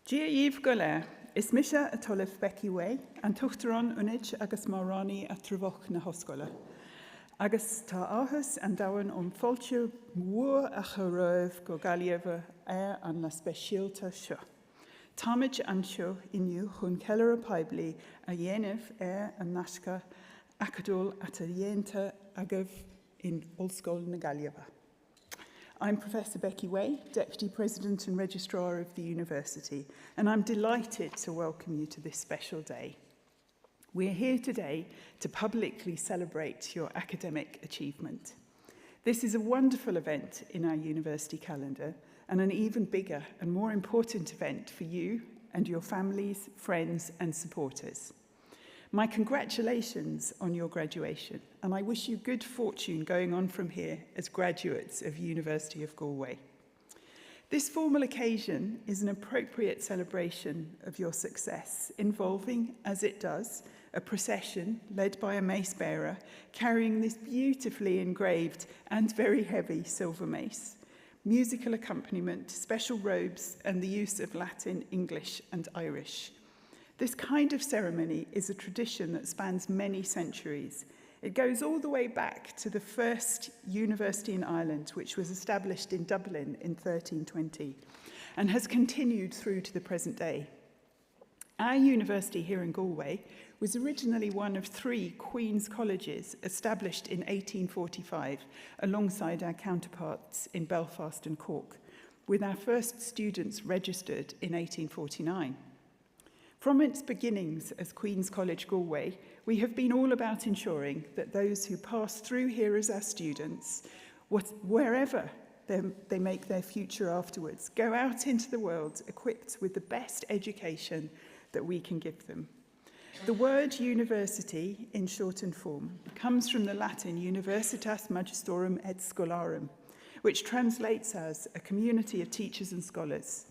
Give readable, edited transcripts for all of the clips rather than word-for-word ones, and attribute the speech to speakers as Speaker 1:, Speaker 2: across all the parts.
Speaker 1: Díomh go le, is mise a tolamh Becky Way, an tuchtarán unid agus márání a trúbhach na hoscoile. Agus tá áthas an dahan fáilte mhuar a choibh go Galway an na speisialta seo. Táimid anseo inniu chun ceile a peibli a dhéanamh an nasca acadól at a dhéanta agah in Ollscoil na Galway. I'm Professor Becky Way, Deputy President and Registrar of the University, and I'm delighted to welcome you to this special day. We're here today to publicly celebrate your academic achievement. This is a wonderful event in our university calendar and an even bigger and more important event for you and your families, friends and supporters. My congratulations on your graduation, and I wish you good fortune going on from here as graduates of University of Galway. This formal occasion is an appropriate celebration of your success, involving, as it does, a procession led by a mace bearer carrying this beautifully engraved and very heavy silver mace, musical accompaniment, special robes, and the use of Latin, English, and Irish. This kind of ceremony is a tradition that spans many centuries. It goes all the way back to the first university in Ireland, which was established in Dublin in 1320, and has continued through to the present day. Our university here in Galway was originally one of 3 Queen's Colleges established in 1845, alongside our counterparts in Belfast and Cork, with our first students registered in 1849. From its beginnings as Queen's College Galway, we have been all about ensuring that those who pass through here as our students, wherever they make their future afterwards, go out into the world equipped with the best education that we can give them. The word university, in shortened form, comes from the Latin Universitas Magistrorum et Scholarum, which translates as a community of teachers and scholars.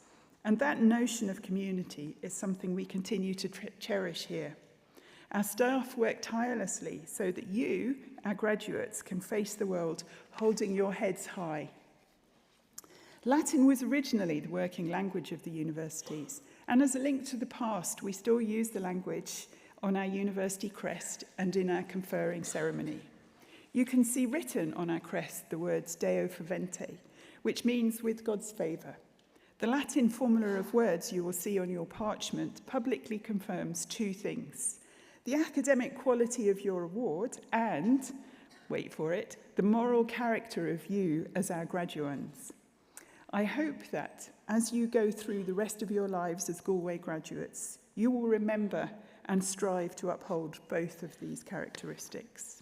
Speaker 1: And that notion of community is something we continue to cherish here. Our staff work tirelessly so that you, our graduates, can face the world holding your heads high. Latin was originally the working language of the universities, and as a link to the past, we still use the language on our university crest and in our conferring ceremony. You can see written on our crest the words Deo favente, which means with God's favour. The Latin formula of words you will see on your parchment publicly confirms 2 things: the academic quality of your award and, wait for it, the moral character of you as our graduands. I hope that as you go through the rest of your lives as Galway graduates, you will remember and strive to uphold both of these characteristics.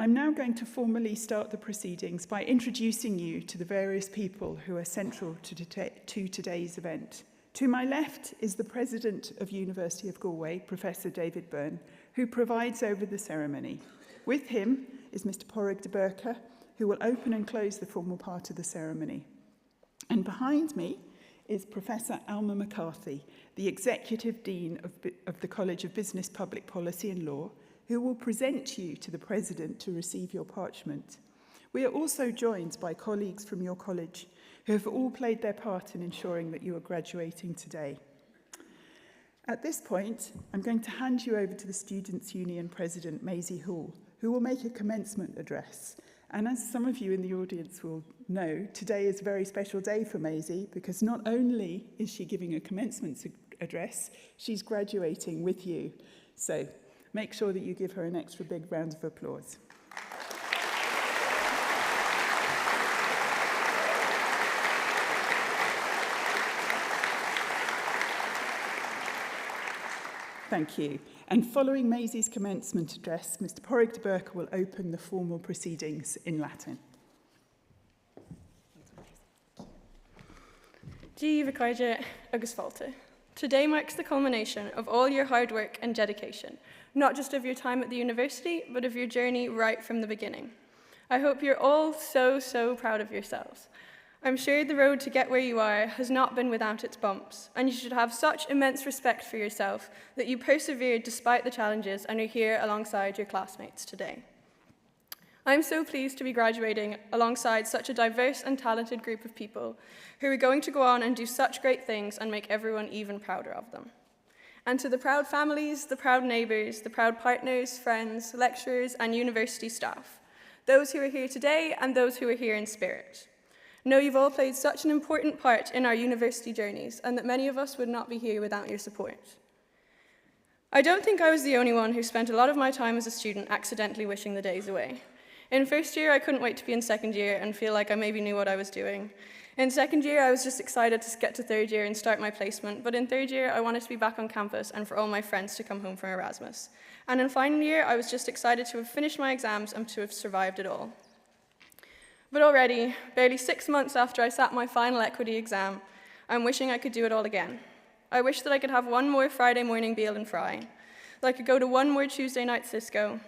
Speaker 1: I'm now going to formally start the proceedings by introducing you to the various people who are central to today's event. To my left is the President of University of Galway, Professor David Byrne, who presides over the ceremony. With him is Mr. Porrig de Burke, who will open and close the formal part of the ceremony. And behind me is Professor Alma McCarthy, the Executive Dean of the College of Business, Public Policy and Law, who will present you to the President to receive your parchment. We are also joined by colleagues from your college who have all played their part in ensuring that you are graduating today. At this point, I'm going to hand you over to the Students' Union President, Maisie Hall, who will make a commencement address. And as some of you in the audience will know, today is a very special day for Maisie because not only is she giving a commencement address, she's graduating with you. So make sure that you give her an extra big round of applause. Thank you. And following Maisie's commencement address, Mr. Porrig de Burke will open the formal proceedings in Latin.
Speaker 2: Díomh Coide agus Fáilte. Today marks the culmination of all your hard work and dedication, not just of your time at the university, but of your journey right from the beginning. I hope you're all so proud of yourselves. I'm sure the road to get where you are has not been without its bumps, and you should have such immense respect for yourself that you persevered despite the challenges and are here alongside your classmates today. I'm so pleased to be graduating alongside such a diverse and talented group of people who are going to go on and do such great things and make everyone even prouder of them. And to the proud families, the proud neighbours, the proud partners, friends, lecturers, and university staff, those who are here today and those who are here in spirit. Know you've all played such an important part in our university journeys and that many of us would not be here without your support. I don't think I was the only one who spent a lot of my time as a student accidentally wishing the days away. In first year, I couldn't wait to be in second year and feel like I maybe knew what I was doing. In second year, I was just excited to get to third year and start my placement, but in third year, I wanted to be back on campus and for all my friends to come home from Erasmus. And in final year, I was just excited to have finished my exams and to have survived it all. But already, barely 6 months after I sat my final equity exam, I'm wishing I could do it all again. I wish that I could have one more Friday morning Beal and Fry, that I could go to one more Tuesday night Cisco,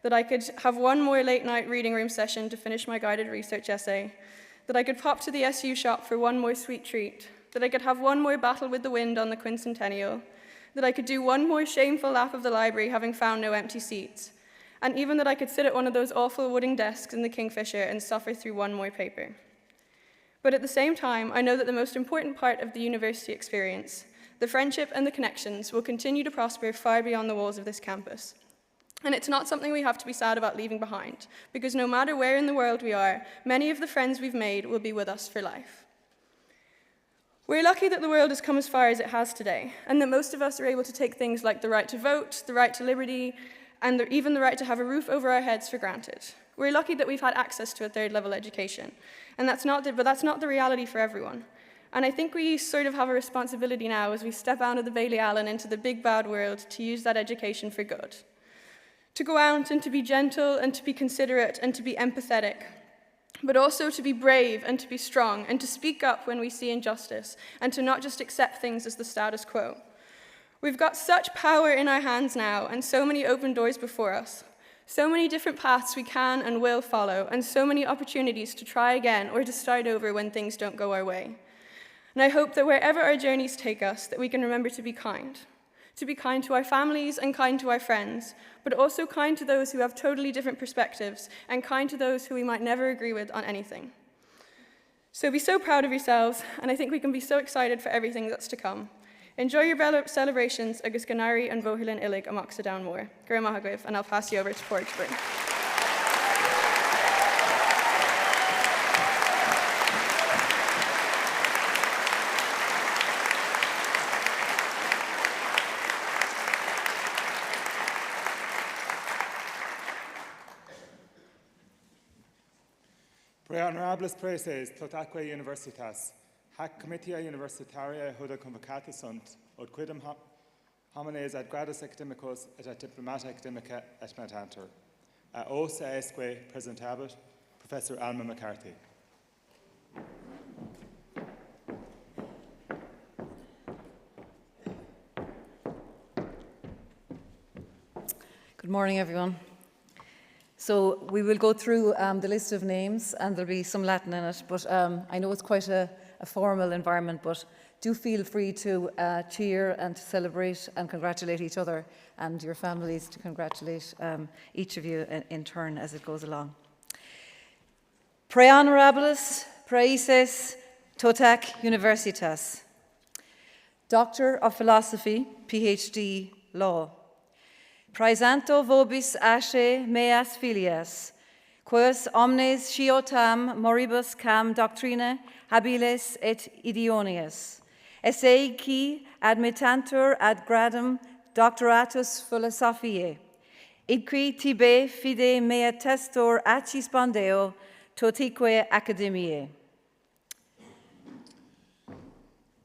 Speaker 2: that I could have one more late night reading room session to finish my guided research essay, that I could pop to the SU shop for one more sweet treat, that I could have one more battle with the wind on the quincentennial, that I could do one more shameful lap of the library having found no empty seats, and even that I could sit at one of those awful wooden desks in the Kingfisher and suffer through one more paper. But at the same time, I know that the most important part of the university experience, the friendship and the connections, will continue to prosper far beyond the walls of this campus. And it's not something we have to be sad about leaving behind, because no matter where in the world we are, many of the friends we've made will be with us for life. We're lucky that the world has come as far as it has today, and that most of us are able to take things like the right to vote, the right to liberty, and even the right to have a roof over our heads for granted. We're lucky that we've had access to a third-level education, but that's not the reality for everyone. And I think we sort of have a responsibility now as we step out of the Bailey Allen into the big bad world to use that education for good. To go out and to be gentle and to be considerate and to be empathetic, but also to be brave and to be strong and to speak up when we see injustice and to not just accept things as the status quo. We've got such power in our hands now and so many open doors before us, so many different paths we can and will follow, and so many opportunities to try again or to start over when things don't go our way. And I hope that wherever our journeys take us, that we can remember to be kind to our families and kind to our friends, but also kind to those who have totally different perspectives and kind to those who we might never agree with on anything. So be so proud of yourselves, and I think we can be so excited for everything that's to come. Enjoy your celebrations agus ganari and Vohilin Illig amach sa down more. Gur mahagwif, and I'll pass you over to Portsburg.
Speaker 3: Pre honorables preces tot aquae universitas, hac comitia universitaria huda convocatus sunt, od quidem homines ad gradus academicos et ad diplomata academica et mediantur. Os esque presentabit Professor Alma McCarthy.
Speaker 4: Good morning, everyone. So we will go through the list of names, and there'll be some Latin in it, but I know it's quite a formal environment, but do feel free to cheer and to celebrate and congratulate each other and your families, to congratulate each of you in turn as it goes along. Pre honorables, praeses, totac universitas. Doctor of Philosophy, PhD, Law. Praesanto vobis asce meas filias, quos omnes sciotam moribus cam doctrine habiles et idioneus, esse qui admittantur ad gradum doctoratus philosophiae, id qui tibi fide mea testor accispondeo totique academiae.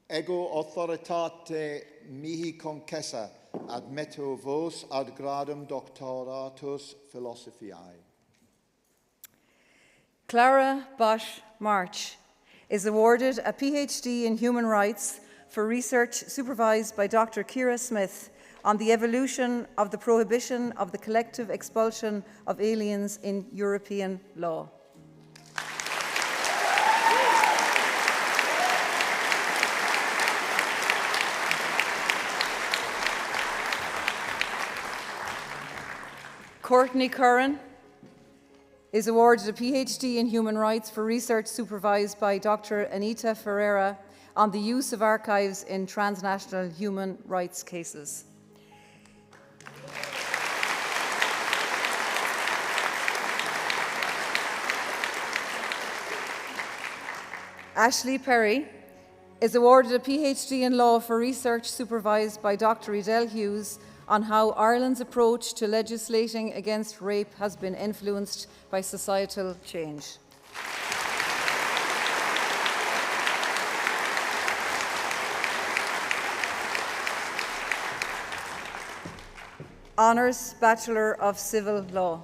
Speaker 5: Ego authoritate mihi concessa ad metto vos ad gradum doctoratus philosophiae.
Speaker 4: Clara Bosch March is awarded a PhD in Human Rights for research supervised by Dr. Kira Smith on the evolution of the prohibition of the collective expulsion of aliens in European law. Courtney Curran is awarded a PhD in Human Rights for research supervised by Dr. Anita Ferreira on the use of archives in transnational human rights cases. Ashley Perry is awarded a PhD in law for research supervised by Dr. Edel Hughes on how Ireland's approach to legislating against rape has been influenced by societal change. Honours Bachelor of Civil Law.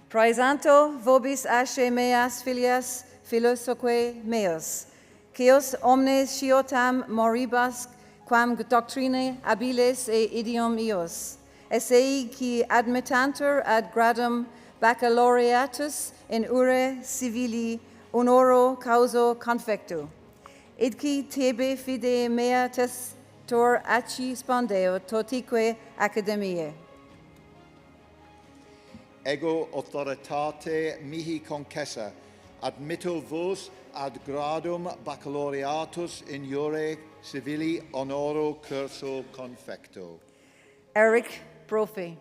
Speaker 4: Praesanto vobis asce meas filias philosophae meos, Ceos omnes sciotam moribas quam doctrinae habiles e idiom ios, essei qui admittantur ad gradum baccalaureatus in ure civili honoro causo confectu, id qui tebe fide mea testor acci spondeo totique academiae.
Speaker 5: Ego authoritate mihi concessa, admitto vos ad gradum baccalaureatus in iure civili honoro curso confecto.
Speaker 4: Eric Brophy.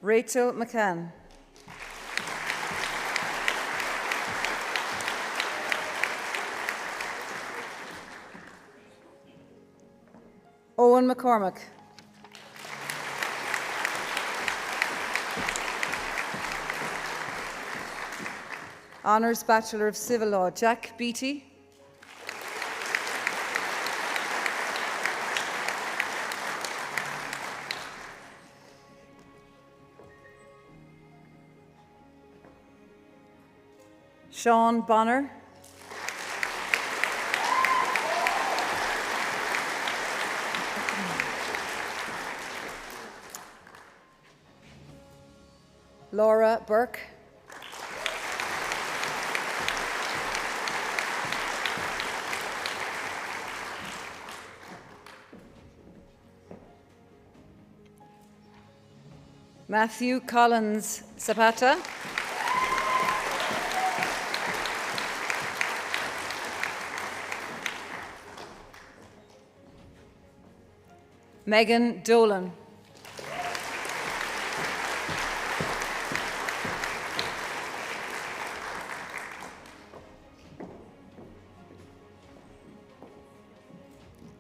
Speaker 4: Rachel McCann. Owen McCormick. Honours Bachelor of Civil Law, Jack Beattie. Sean Bonner. Laura Burke. Matthew Collins Zapata. Megan Dolan.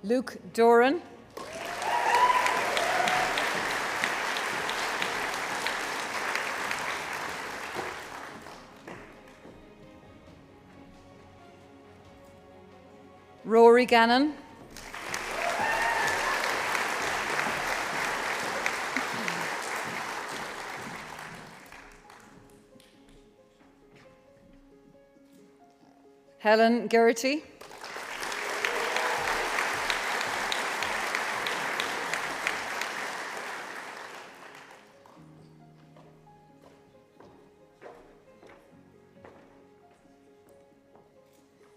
Speaker 4: Luke Doran. Rory Gannon. Helen Geraghty.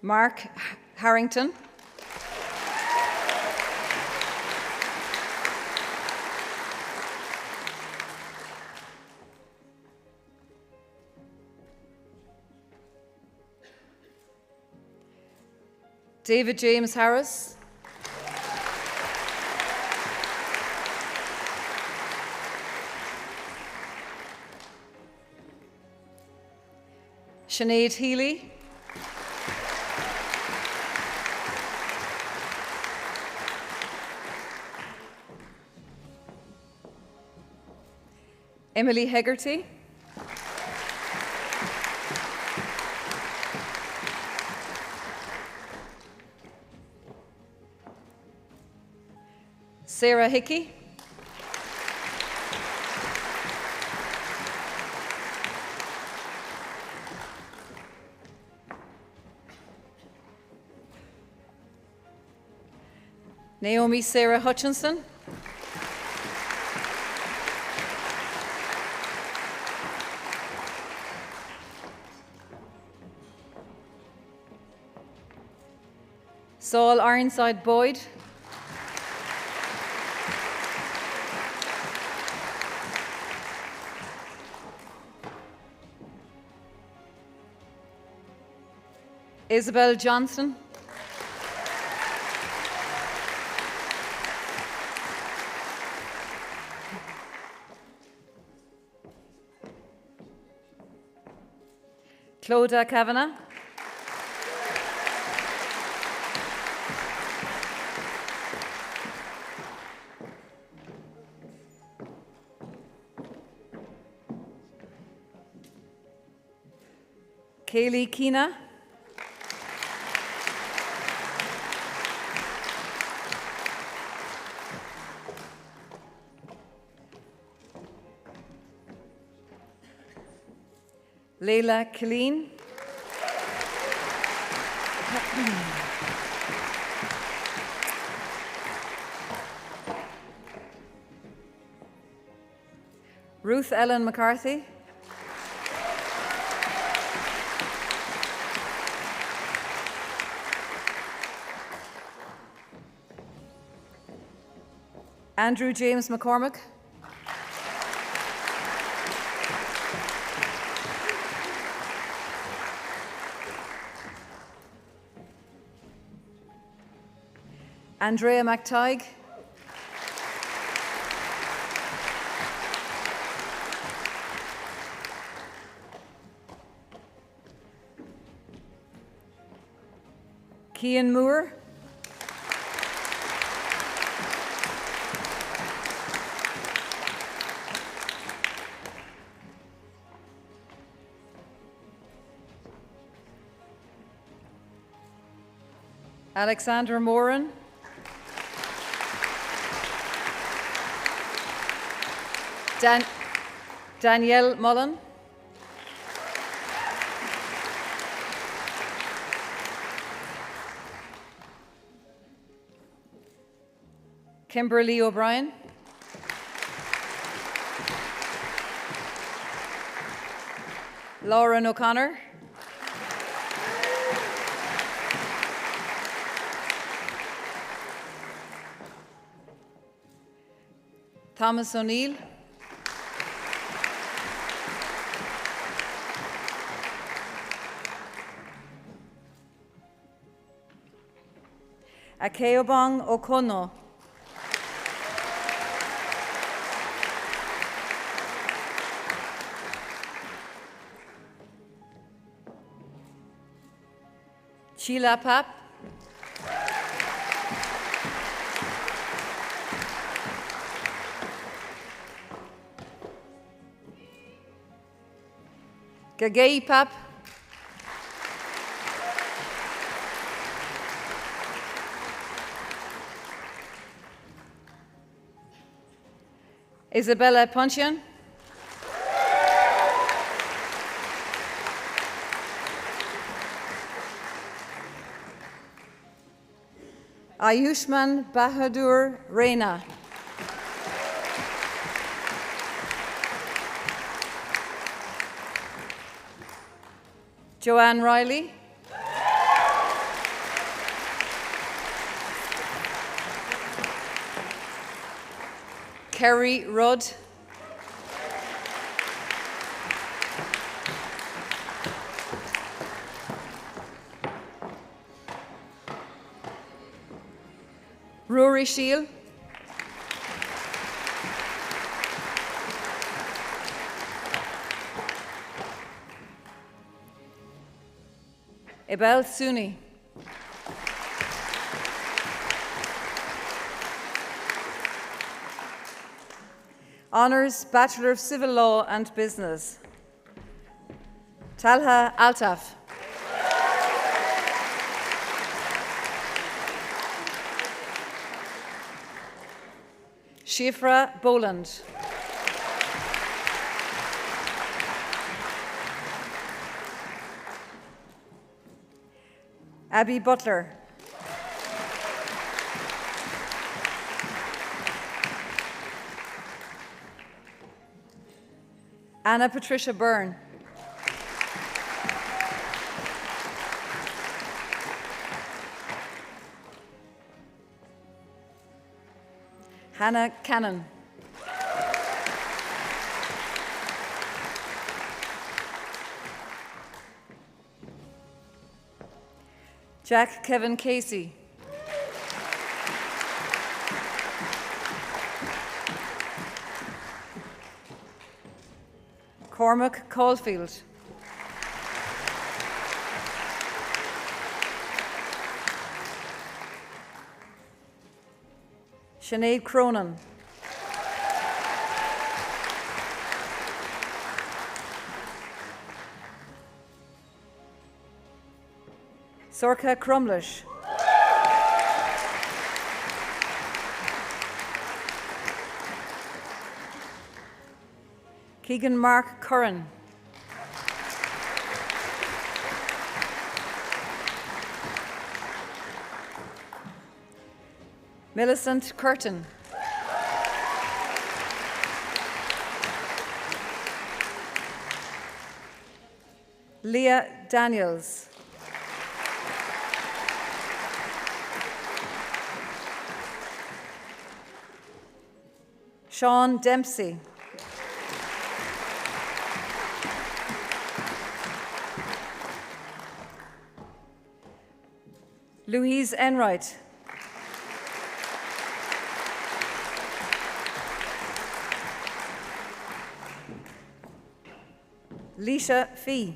Speaker 4: Mark Harrington. David James Harris. Sinead Healy. Emily Hegarty. Sarah Hickey. Naomi Sarah Hutchinson. Saul Ironside Boyd. Isabel Johnson. Clodagh Kavanagh. Kaylee Keena. Leila Killeen. Ruth Ellen McCarthy. Andrew James McCormick. Andrea McTighe. Cian Moore. Alexander Moran. Danielle Mullen. Kimberly O'Brien. Lauren O'Connor. Thomas O'Neill. Akeobong Okono. Sheila Pap. Gagay Pap. Isabella Ponchian. Ayushman Bahadur Reina. Joanne Riley. Kerry Rudd. Rory Shield. Ebel Suni. Honours Bachelor of Civil Law and Business. Talha Altaf. Shifra Boland. Abby Butler. Anna Patricia Byrne. Hannah Cannon. Jack Kevin Casey. Cormac Caulfield. Sinead Cronin. Sorka Crumlish. Keegan Mark Curran. Millicent Curtin. Leah Daniels. Sean Dempsey. Louise Enright. Leisha Fee.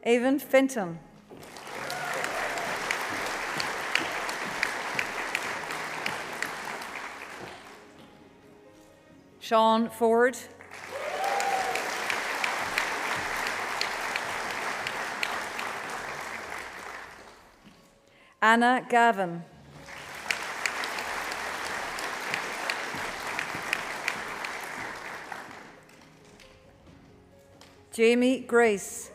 Speaker 4: Avon Fenton. Sean Ford. Anna Gavin. Jamie Grace.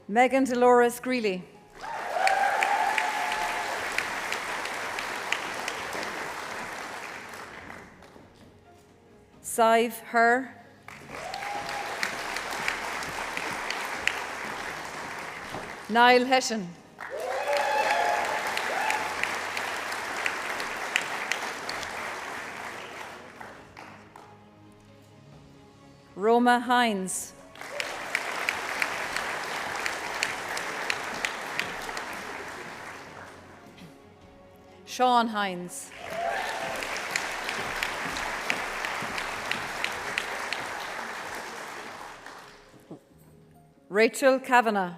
Speaker 4: Megan Dolores Greeley. Sive Her. Niall Hession. Roma Hines. Sean Hines. Rachel Kavanagh.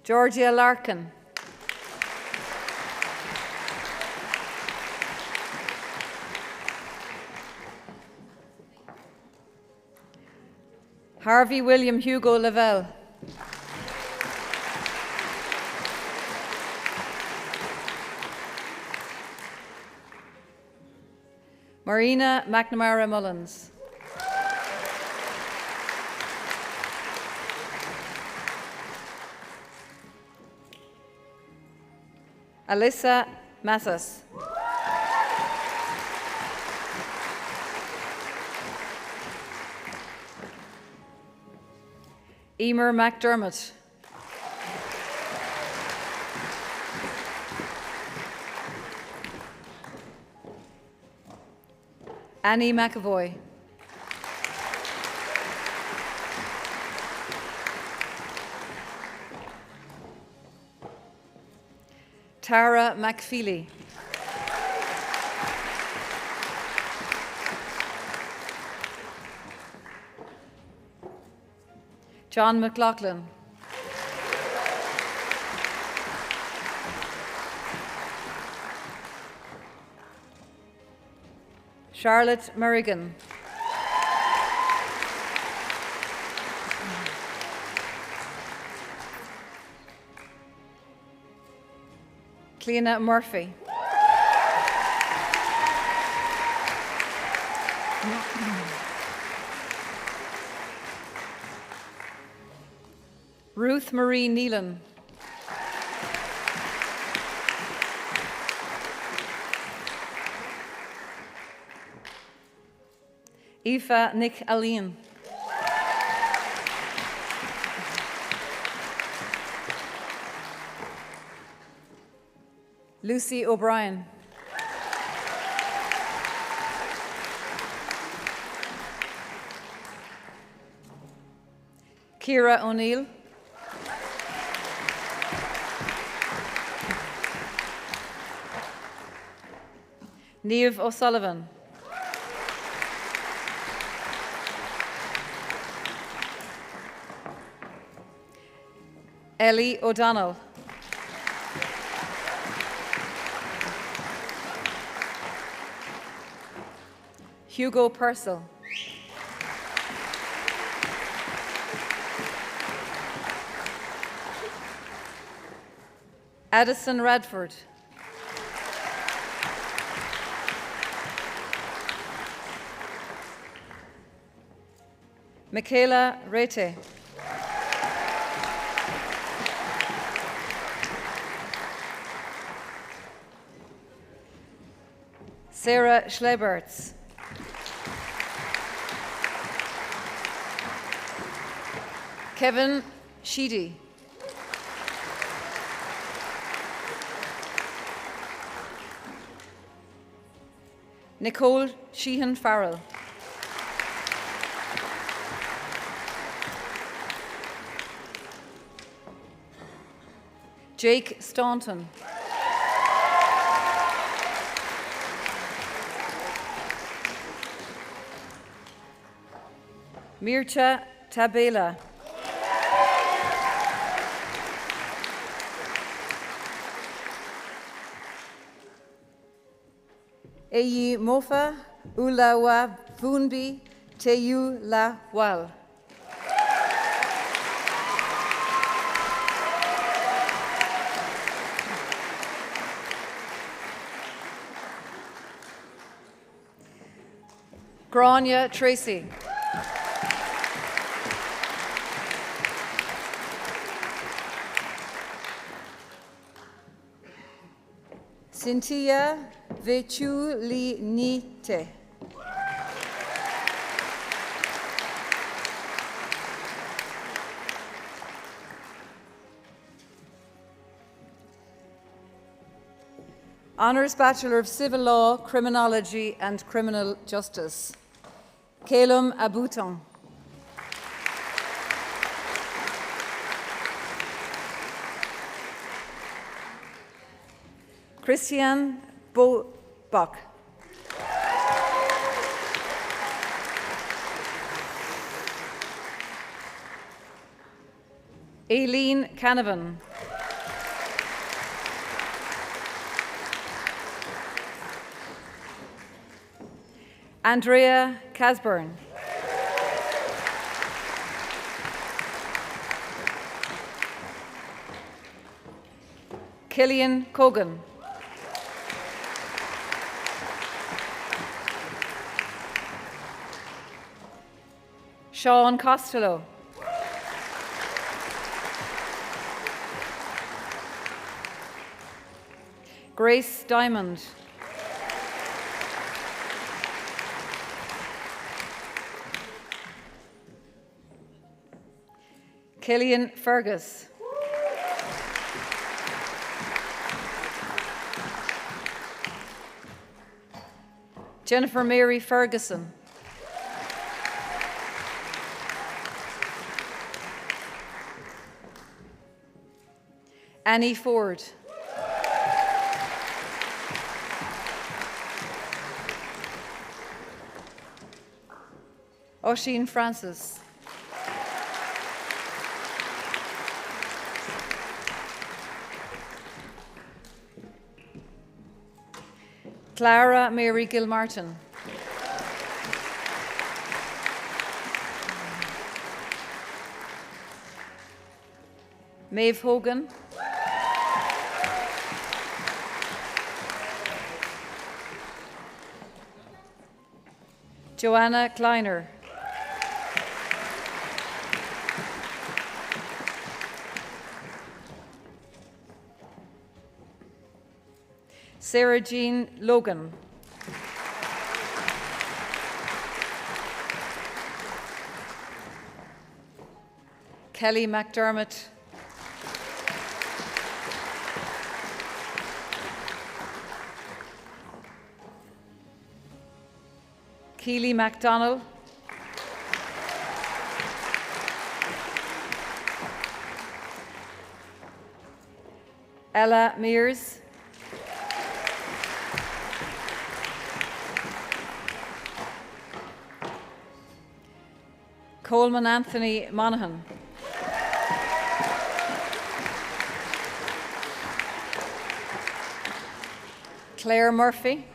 Speaker 4: Georgia Larkin. Harvey William Hugo Lavelle. Marina McNamara Mullins. Alyssa Mathis. Emer McDermott. Annie McAvoy. Tara McFeely. John McLaughlin. Charlotte Merrigan. Cleena Murphy. Ruth Marie Neelan. Aoife Nick Aline. Lucy O'Brien. Ciara O'Neill. Niamh O'Sullivan. Ellie O'Donnell. Hugo Purcell. Addison Radford. Michaela Rete. Sarah Schleberts. Kevin Sheedy. Nicole Sheehan Farrell. Jake Staunton. Mircha Tabela. Eyi Mofa Ulawa Vunbi Teyu La Wal. Grania Tracy. Cynthia Vechulinite. Honours Bachelor of Civil Law, Criminology and Criminal Justice, Calum Abouton. Christian Bobach. Aileen Canavan. Andrea Casburn. Killian Cogan. Sean Costello. Grace Diamond. Killian Fergus. Jennifer Mary Ferguson. Annie Ford. Oisin Francis. Clara Mary Gilmartin. Maeve Hogan. Joanna Kleiner. Sarah Jean Logan. Kelly McDermott. Keely MacDonald. Ella Mears. Coleman Anthony Monaghan. Claire Murphy.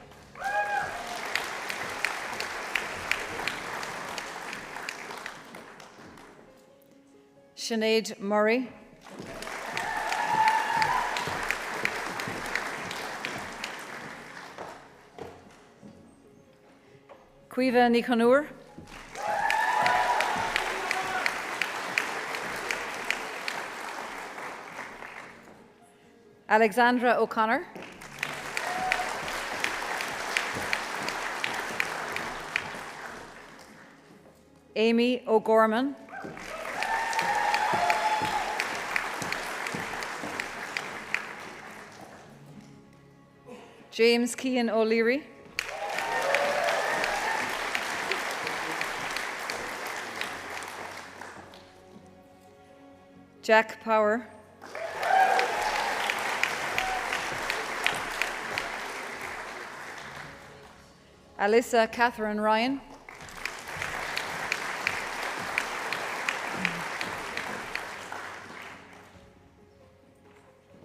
Speaker 4: Sinead Murray. Cuiva Niconur. Alexandra O'Connor. Amy O'Gorman. James Kean O'Leary. Jack Power. Alyssa Catherine Ryan.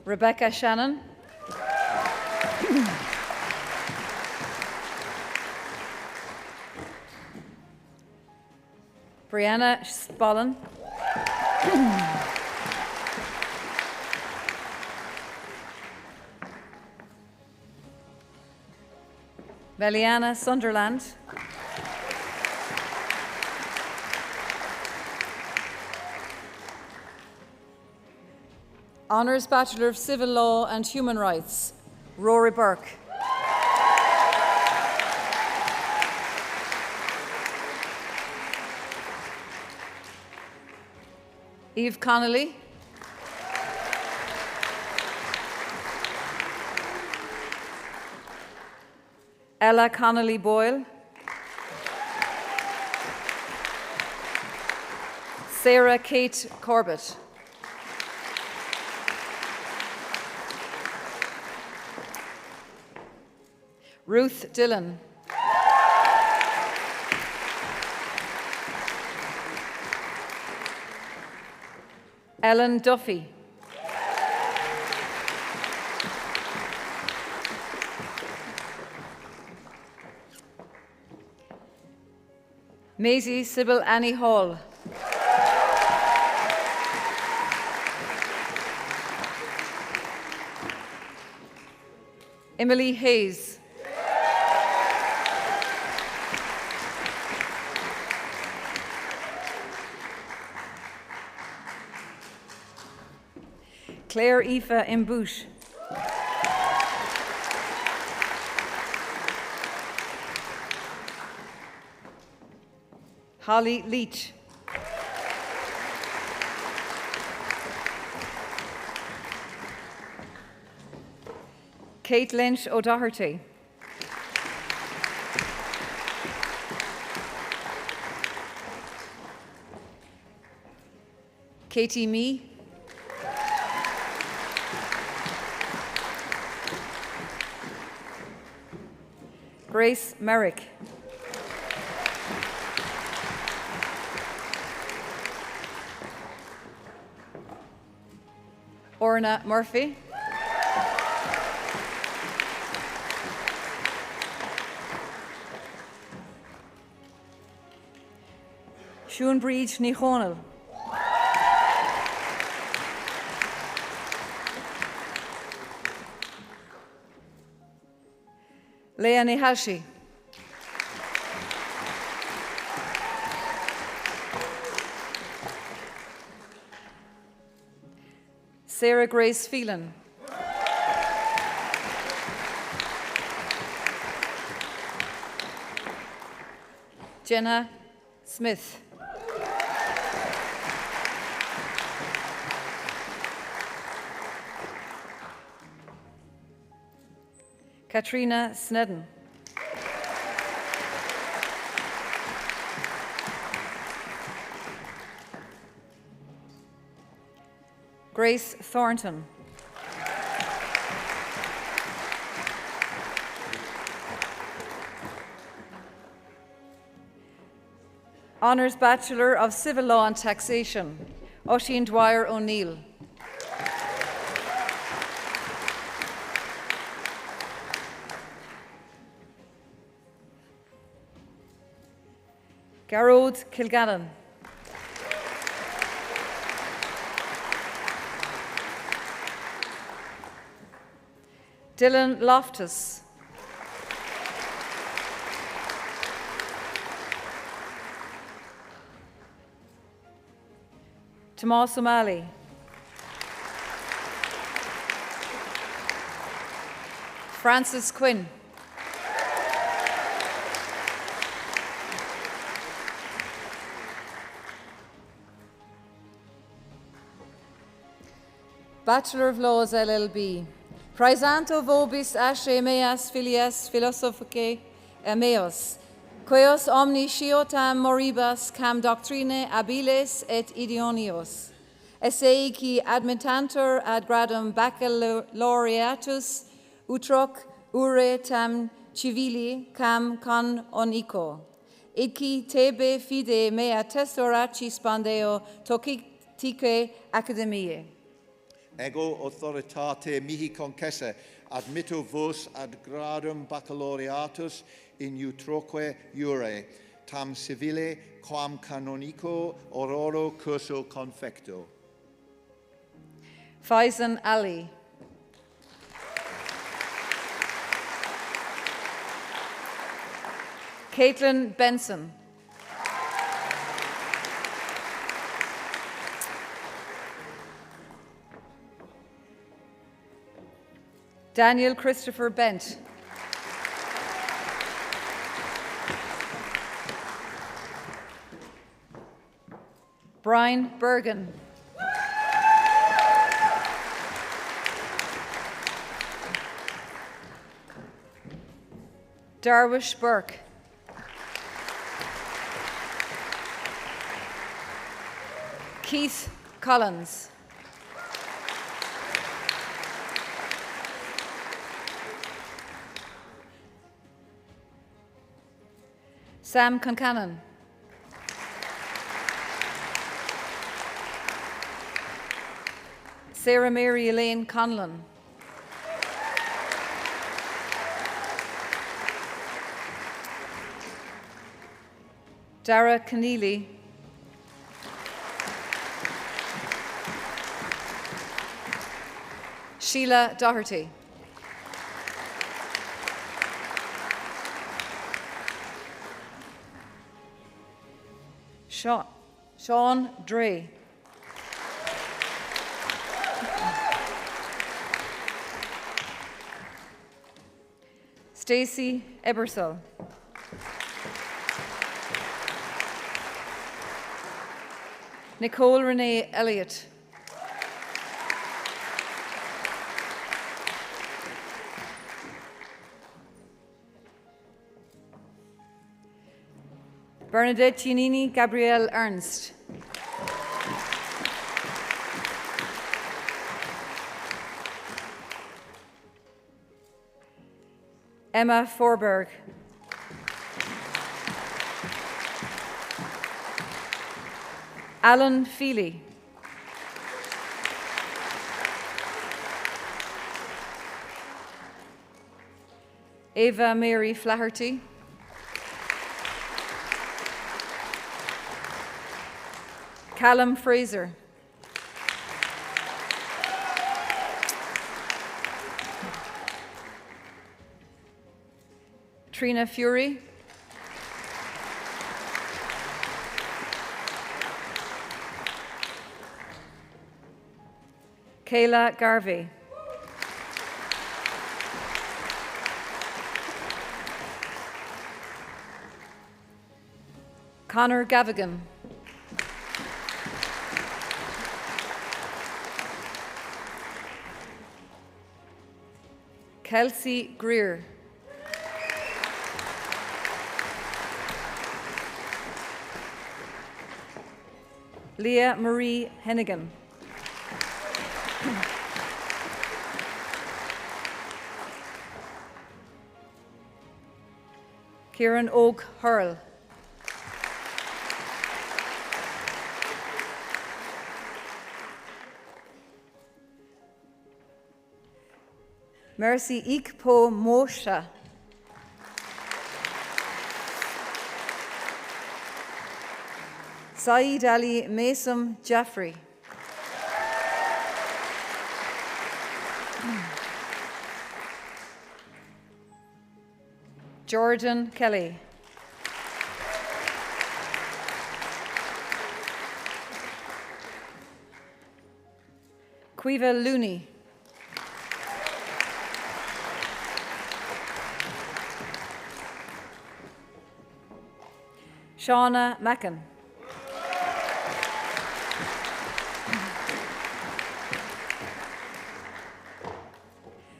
Speaker 4: Rebecca Shannon. Brianna Spollen. Meliana Sunderland. Honours Bachelor of Civil Law and Human Rights, Rory Burke. Eve Connolly. Ella Connolly Boyle. Sarah Kate Corbett. Ruth Dillon. Ellen Duffy. Maisie Sybil Annie Hall. Emily Hayes. Claire Aoife Imbouche. Holly Leach. Kate Lynch O'Doherty. Katie Mee. Grace Merrick. Orna Murphy. Siún Breach Ní Chónal. Leah Nihalshi. Sarah Grace Phelan. Jenna Smith. Katrina Snedden. Grace Thornton. Honours Bachelor of Civil Law and Taxation, Oisin Dwyer O'Neill. Garrod Kilgannon. Dylan Loftus. Tomas O'Malley. Francis Quinn. Bachelor of Laws LLB. Praesanto vobis asce meas filias philosophicae meos, queos omnisciotam moribus cam doctrine habiles et idionios, essei qui admittantur ad gradum baccalaureatus utroc ure tam civili cam canonico, id qui tebe fide mea testoraci spandeo tocitique academiae.
Speaker 5: Ego authoritate mihi concessa admitto vos ad gradum baccalaureatus in utroque iure, tam civile quam canonico auroro curso confecto.
Speaker 4: Faizan Ali. Caitlin Benson. Daniel Christopher Bent. Brian Bergen. Darwish Burke. Keith Collins. Sam Concannon. Sarah Mary Elaine Conlon. Dara Keneally. Sheila Doherty. Sean Dre. Stacey Ebersol. Nicole Renee Elliott. Bernadette Giannini Gabrielle Ernst. Emma Forberg. Alan Feely. Ava Mary Flaherty. Callum Fraser. Trina Fury. Kayla Garvey. Conor Gavigan. Kelsey Greer. Leah Marie Hennigan. Kieran Oak Hurl. Mercy Ikpo Moshe. Saeed Ali Mason Jaffrey. Jordan Kelly. Quiva Looney. Shauna Mackin.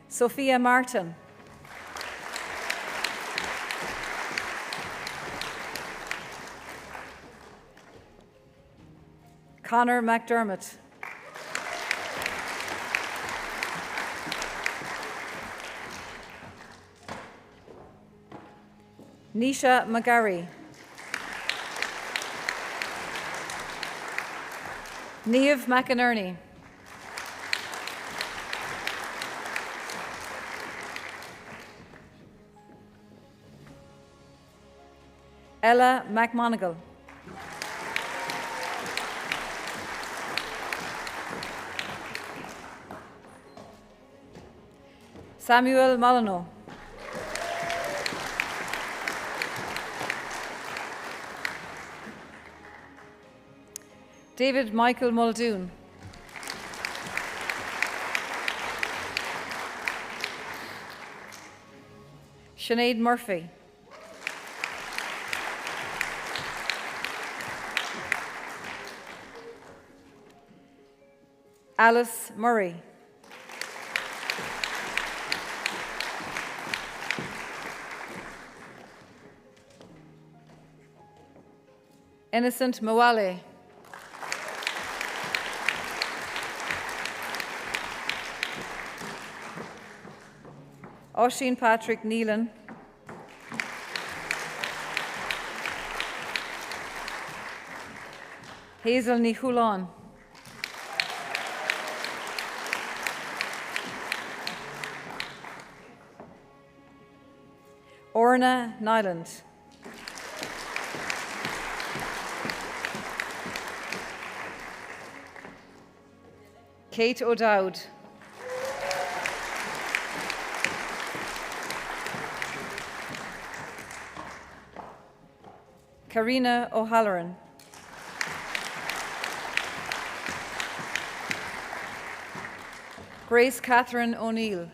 Speaker 4: Sophia Martin. Conor McDermott. Nisha McGarry. Niamh McInerney. Ella McMonigal. Samuel Molyneux. David Michael Muldoon. Sinead Murphy. Alice Murray. Innocent Mwale. Oisin Patrick Neelan. Hazel Nihulan. Orna Nyland. Kate O'Dowd. Karina O'Halloran. Grace Catherine O'Neill.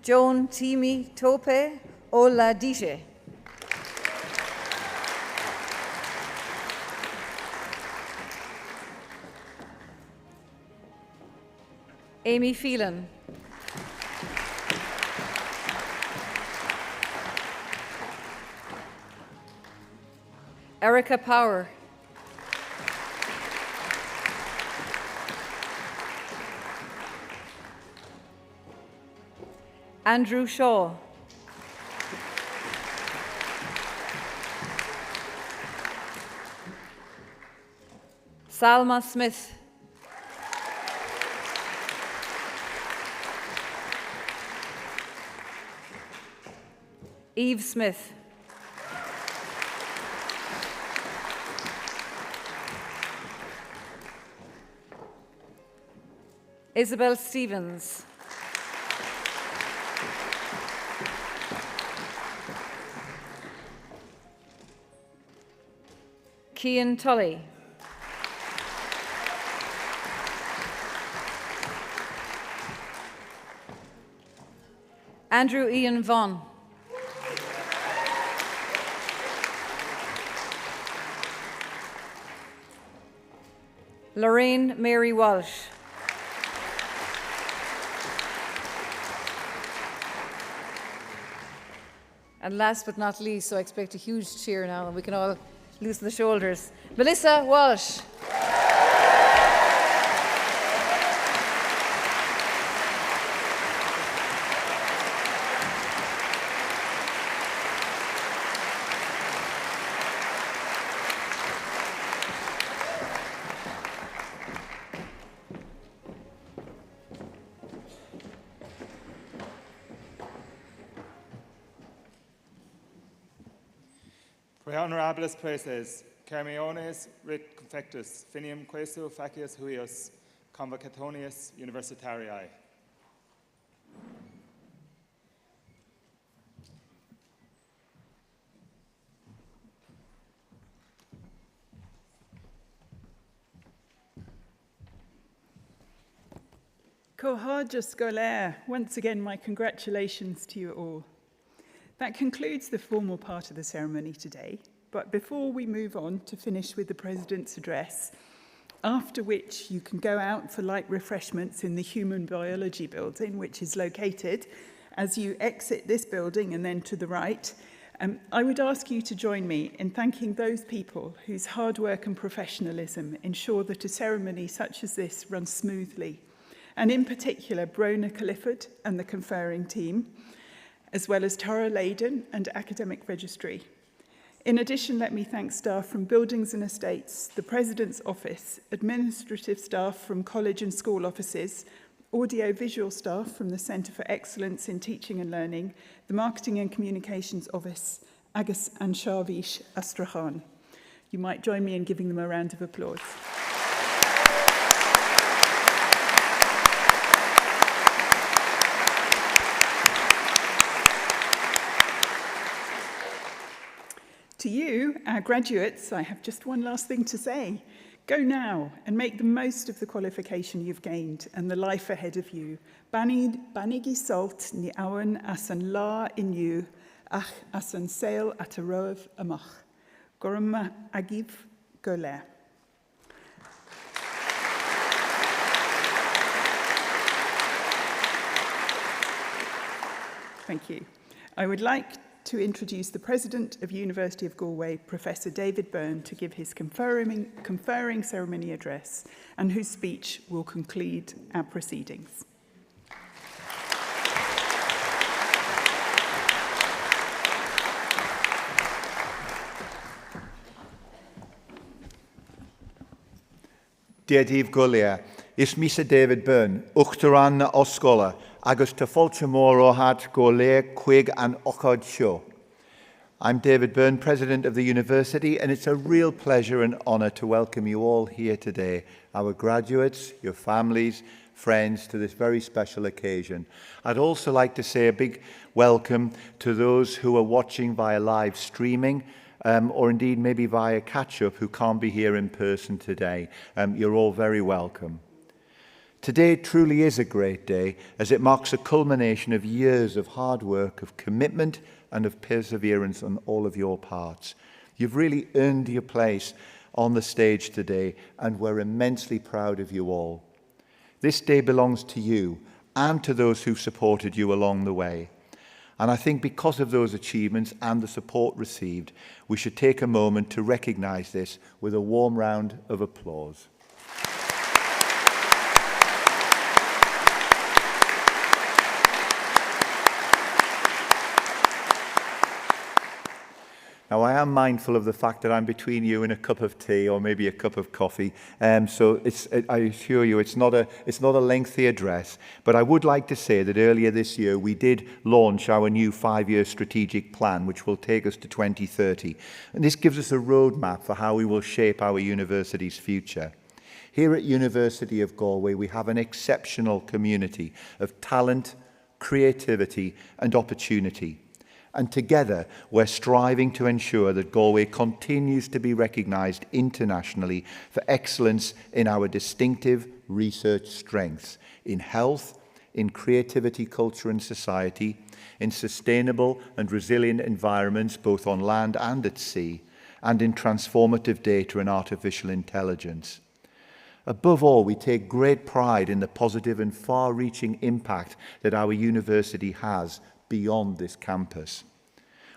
Speaker 4: Joan Timi Tope Oladije. Amy Phelan. Erica Power. Andrew Shaw. Salma Smith. Eve Smith. Isabel Stevens. Cian Tully. Andrew Ian Vaughan. Lorraine Mary Walsh. And last but not least, so I expect a huge cheer now and we can all loosen the shoulders, Melissa Walsh.
Speaker 3: Pre honorables praeses, Carmiones rit confectus, finium queso facius huius, convocatonius universitarii.
Speaker 1: Cohaja Scolaire, once again my congratulations to you all. That concludes the formal part of the ceremony today, but before we move on to finish with the President's address, after which you can go out for light refreshments in the Human Biology building, which is located as you exit this building and then to the right, I would ask you to join me in thanking those people whose hard work and professionalism ensure that a ceremony such as this runs smoothly, and in particular Brona Clifford and the conferring team, as well as Tara Leyden and Academic Registry. In addition, let me thank staff from Buildings and Estates, the President's Office, administrative staff from college and school offices, audio-visual staff from the Centre for Excellence in Teaching and Learning, the Marketing and Communications Office, Agus and Sharvish Astrahan. You might join me in giving them a round of applause. To you, our graduates, I have just one last thing to say. Go now and make the most of the qualification you've gained and the life ahead of you. Banigi salt ni awen asan la in you, ach asan sail at a rov amach. Gorma agiv goleh. Thank you. I would like to introduce the President of University of Galway, Professor David Byrne, to give his conferring ceremony address and whose speech will conclude our proceedings.
Speaker 5: Déadíomh Golia, is Misa David Byrne, Uchtaran na Oscola, agus ta Fulchamore Ohad Gole Quig and Ochod Show. I'm David Byrne, President of the University, and it's a real pleasure and honour to welcome you all here today, our graduates, your families, friends, to this very special occasion. I'd also like to say a big welcome to those who are watching via live streaming, or indeed maybe via catch-up who can't be here in person today. You're all very welcome. Today truly is a great day as it marks a culmination of years of hard work, of commitment and of perseverance on all of your parts. You've really earned your place on the stage today and we're immensely proud of you all. This day belongs to you and to those who've supported you along the way. And I think because of those achievements and the support received, we should take a moment to recognise this with a warm round of applause. Now, I am mindful of the fact that I'm between you and a cup of tea or maybe a cup of coffee, so I assure you it's not a lengthy address, but I would like to say that earlier this year we did launch our new 5-year strategic plan, which will take us to 2030. And this gives us a roadmap for how we will shape our university's future. Here at University of Galway, we have an exceptional community of talent, creativity and opportunity. And together, we're striving to ensure that Galway continues to be recognised internationally for excellence in our distinctive research strengths in health, in creativity, culture and society, in sustainable and resilient environments both on land and at sea, and in transformative data and artificial intelligence. Above all, we take great pride in the positive and far-reaching impact that our university has beyond this campus.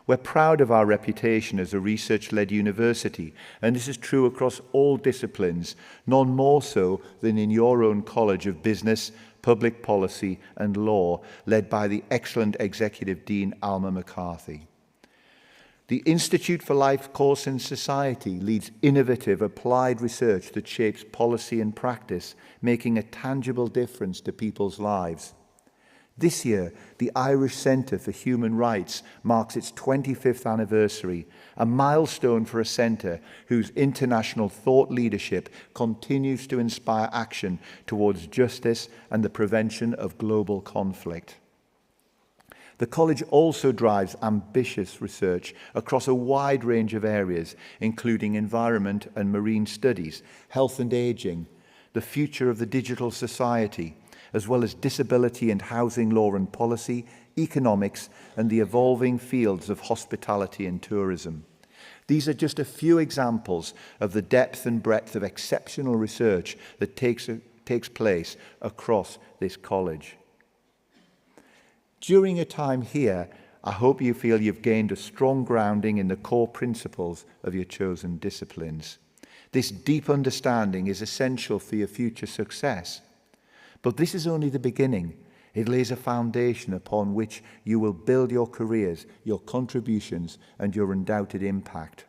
Speaker 5: We're proud of our reputation as a research-led university, and this is true across all disciplines, none more so than in your own College of Business, Public Policy and Law, led by the excellent Executive Dean Alma McCarthy. The Institute for Life Course in Society leads innovative, applied research that shapes policy and practice, making a tangible difference to people's lives. This year, the Irish Centre for Human Rights marks its 25th anniversary, a milestone for a centre whose international thought leadership continues to inspire action towards justice and the prevention of global conflict. The college also drives ambitious research across a wide range of areas, including environment and marine studies, health and ageing, the future of the digital society, as well as disability and housing law and policy, economics, and the evolving fields of hospitality and tourism. These are just a few examples of the depth and breadth of exceptional research that takes place across this college. During your time here, I hope you feel you've gained a strong grounding in the core principles of your chosen disciplines. This deep understanding is essential for your future success. But this is only the beginning. It lays a foundation upon which you will build your careers, your contributions, and your undoubted impact.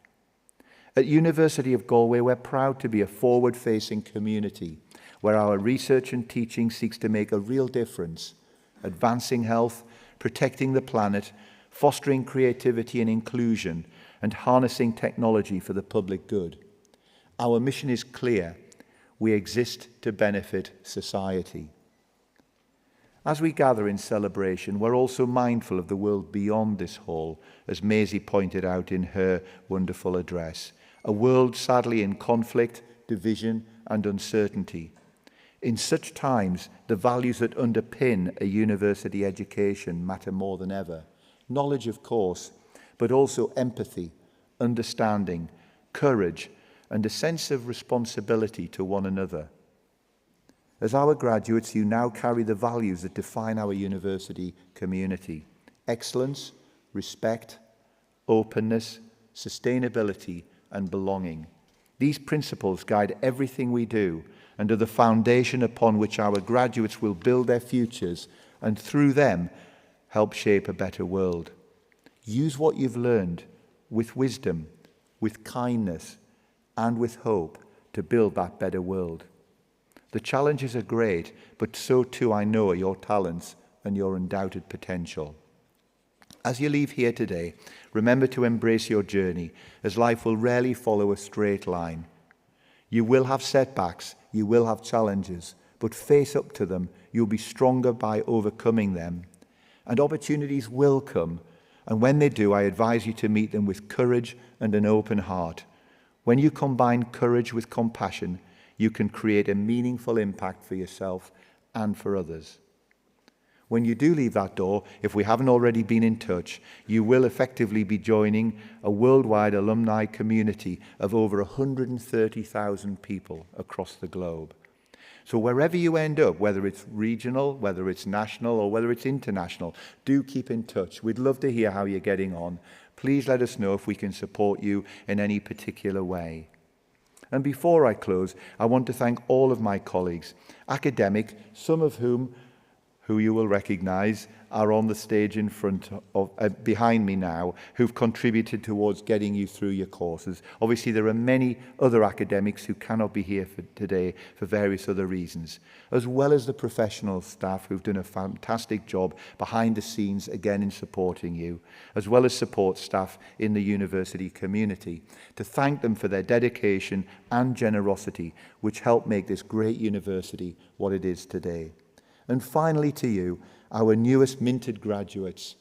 Speaker 5: At University of Galway, we're proud to be a forward-facing community where our research and teaching seeks to make a real difference, advancing health, protecting the planet, fostering creativity and inclusion, and harnessing technology for the public good. Our mission is clear. We exist to benefit society. As we gather in celebration, we're also mindful of the world beyond this hall, as Maisie pointed out in her wonderful address. A world sadly in conflict, division, and uncertainty. In such times, the values that underpin a university education matter more than ever. Knowledge, of course, but also empathy, understanding, courage, and a sense of responsibility to one another. As our graduates, you now carry the values that define our university community: excellence, respect, openness, sustainability, and belonging. These principles guide everything we do and are the foundation upon which our graduates will build their futures and through them help shape a better world. Use what you've learned with wisdom, with kindness, and with hope to build that better world. The challenges are great, but so too I know are your talents and your undoubted potential. As you leave here today, remember to embrace your journey, as life will rarely follow a straight line. You will have setbacks, you will have challenges, but face up to them. You'll be stronger by overcoming them. And opportunities will come, and when they do, I advise you to meet them with courage and an open heart. When you combine courage with compassion, you can create a meaningful impact for yourself and for others. When you do leave that door, if we haven't already been in touch, you will effectively be joining a worldwide alumni community of over 130,000 people across the globe. So wherever you end up, whether it's regional, whether it's national, or whether it's international, do keep in touch. We'd love to hear how you're getting on. Please let us know if we can support you in any particular way. And before I close, I want to thank all of my colleagues, academic, some of who you will recognise are on the stage in front of, behind me now, who've contributed towards getting you through your courses. Obviously, there are many other academics who cannot be here today for various other reasons, as well as the professional staff who've done a fantastic job behind the scenes, again, in supporting you, as well as support staff in the university community, to thank them for their dedication and generosity, which helped make this great university what it is today. And finally to you, our newest minted graduates,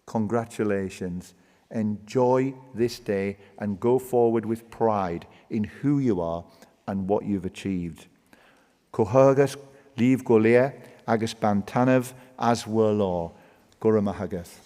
Speaker 5: congratulations. Enjoy this day and go forward with pride in who you are and what you've achieved. Cohorgas lív go léir agus ban tanamh as bhfuil lá. Gura maithagad.